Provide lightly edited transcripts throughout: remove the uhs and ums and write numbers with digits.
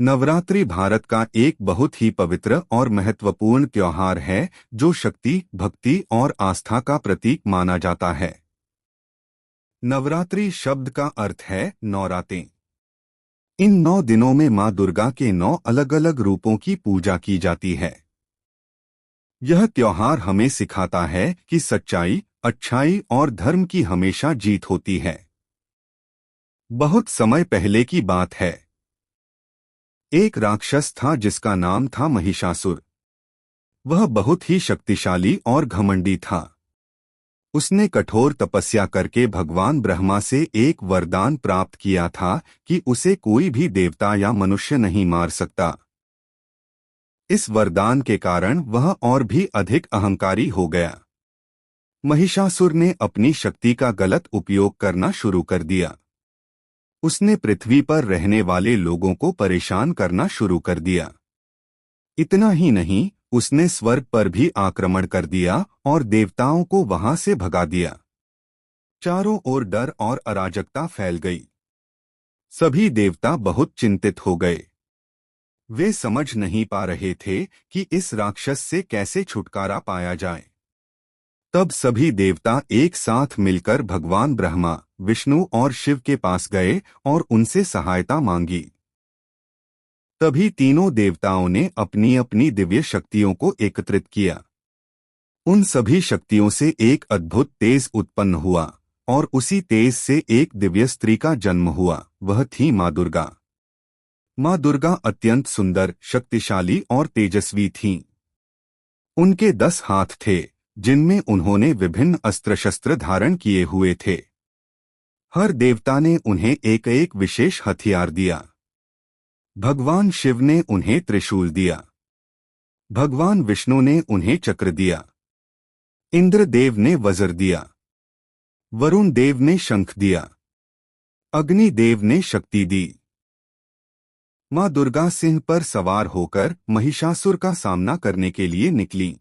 नवरात्रि भारत का एक बहुत ही पवित्र और महत्वपूर्ण त्योहार है जो शक्ति, भक्ति और आस्था का प्रतीक माना जाता है। नवरात्रि शब्द का अर्थ है नौरातें। इन 9 दिनों में मां दुर्गा के 9 अलग-अलग रूपों की पूजा की जाती है। यह त्योहार हमें सिखाता है कि सच्चाई, अच्छाई और धर्म की हमेशा जीत होती है। बहुत समय पहले की बात है। एक राक्षस था जिसका नाम था महिषासुर। वह बहुत ही शक्तिशाली और घमंडी था। उसने कठोर तपस्या करके भगवान ब्रह्मा से एक वरदान प्राप्त किया था कि उसे कोई भी देवता या मनुष्य नहीं मार सकता। इस वरदान के कारण वह और भी अधिक अहंकारी हो गया। महिषासुर ने अपनी शक्ति का गलत उपयोग करना शुरू कर दिया। उसने पृथ्वी पर रहने वाले लोगों को परेशान करना शुरू कर दिया। इतना ही नहीं, उसने स्वर्ग पर भी आक्रमण कर दिया और देवताओं को वहां से भगा दिया। चारों ओर डर और अराजकता फैल गई। सभी देवता बहुत चिंतित हो गए। वे समझ नहीं पा रहे थे कि इस राक्षस से कैसे छुटकारा पाया जाए। तब सभी देवता एक साथ मिलकर भगवान ब्रह्मा, विष्णु और शिव के पास गए और उनसे सहायता मांगी। तभी तीनों देवताओं ने अपनी अपनी दिव्य शक्तियों को एकत्रित किया। उन सभी शक्तियों से एक अद्भुत तेज उत्पन्न हुआ और उसी तेज से एक दिव्य स्त्री का जन्म हुआ। वह थी मां दुर्गा। मां दुर्गा अत्यंत सुंदर, शक्तिशाली और तेजस्वी थीं। उनके 10 हाथ थे जिनमें उन्होंने विभिन्न अस्त्र शस्त्र धारण किए हुए थे। हर देवता ने उन्हें एक एक विशेष हथियार दिया। भगवान शिव ने उन्हें त्रिशूल दिया। भगवान विष्णु ने उन्हें चक्र दिया। इंद्रदेव ने वज्र दिया। वरुण देव ने शंख दिया। अग्नि देव ने शक्ति दी। मां दुर्गा सिंह पर सवार होकर महिषासुर का सामना करने के लिए निकली।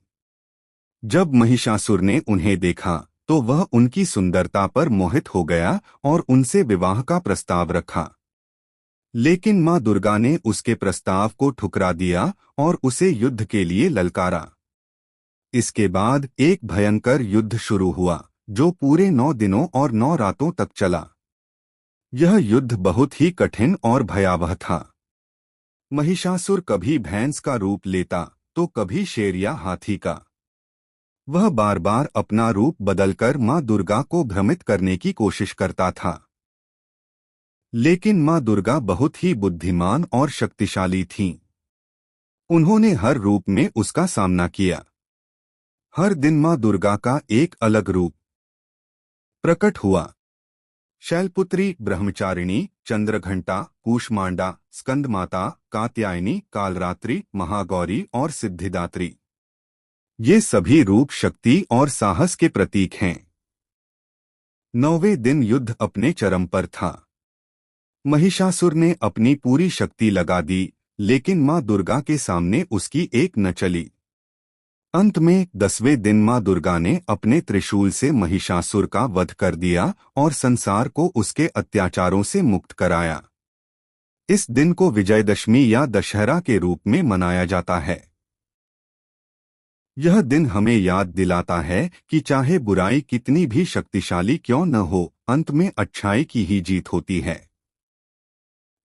जब महिषासुर ने उन्हें देखा तो वह उनकी सुंदरता पर मोहित हो गया और उनसे विवाह का प्रस्ताव रखा। लेकिन मां दुर्गा ने उसके प्रस्ताव को ठुकरा दिया और उसे युद्ध के लिए ललकारा। इसके बाद एक भयंकर युद्ध शुरू हुआ जो पूरे 9 दिनों और 9 रातों तक चला। यह युद्ध बहुत ही कठिन और भयावह था। महिषासुर कभी भैंस का रूप लेता तो कभी शेर या हाथी का। वह बार बार अपना रूप बदलकर मां दुर्गा को भ्रमित करने की कोशिश करता था। लेकिन मां दुर्गा बहुत ही बुद्धिमान और शक्तिशाली थीं। उन्होंने हर रूप में उसका सामना किया। हर दिन मां दुर्गा का एक अलग रूप प्रकट हुआ। शैलपुत्री, ब्रह्मचारिणी, चंद्रघंटा, कूष्मांडा, स्कंदमाता, कात्यायनी, कालरात्रि, महागौरी और सिद्धिदात्री। ये सभी रूप शक्ति और साहस के प्रतीक हैं। 9वें दिन युद्ध अपने चरम पर था। महिषासुर ने अपनी पूरी शक्ति लगा दी, लेकिन मां दुर्गा के सामने उसकी एक न चली। अंत में 10वें दिन मां दुर्गा ने अपने त्रिशूल से महिषासुर का वध कर दिया और संसार को उसके अत्याचारों से मुक्त कराया। इस दिन को विजयदशमी या दशहरा के रूप में मनाया जाता है। यह दिन हमें याद दिलाता है कि चाहे बुराई कितनी भी शक्तिशाली क्यों न हो, अंत में अच्छाई की ही जीत होती है।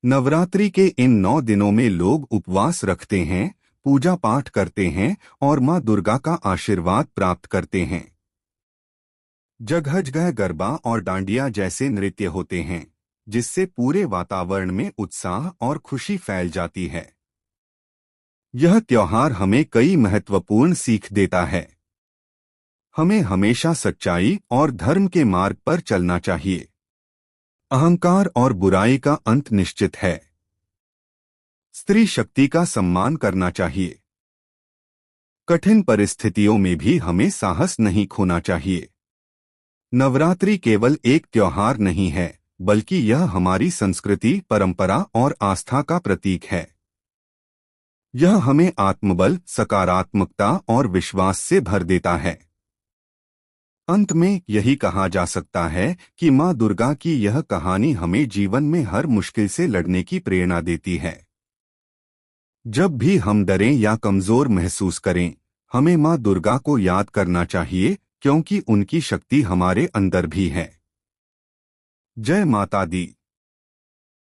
नवरात्रि के इन 9 दिनों में लोग उपवास रखते हैं, पूजा पाठ करते हैं और मां दुर्गा का आशीर्वाद प्राप्त करते हैं। जगह जगह गरबा और डांडिया जैसे नृत्य होते हैं, जिससे पूरे वातावरण में उत्साह और खुशी फैल जाती है। यह त्योहार हमें कई महत्वपूर्ण सीख देता है। हमें हमेशा सच्चाई और धर्म के मार्ग पर चलना चाहिए। अहंकार और बुराई का अंत निश्चित है। स्त्री शक्ति का सम्मान करना चाहिए। कठिन परिस्थितियों में भी हमें साहस नहीं खोना चाहिए। नवरात्रि केवल एक त्योहार नहीं है, बल्कि यह हमारी संस्कृति, परंपरा और आस्था का प्रतीक है। यह हमें आत्मबल, सकारात्मकता और विश्वास से भर देता है। अंत में यही कहा जा सकता है कि मां दुर्गा की यह कहानी हमें जीवन में हर मुश्किल से लड़ने की प्रेरणा देती है। जब भी हम डरें या कमजोर महसूस करें, हमें माँ दुर्गा को याद करना चाहिए, क्योंकि उनकी शक्ति हमारे अंदर भी है। जय माता दी।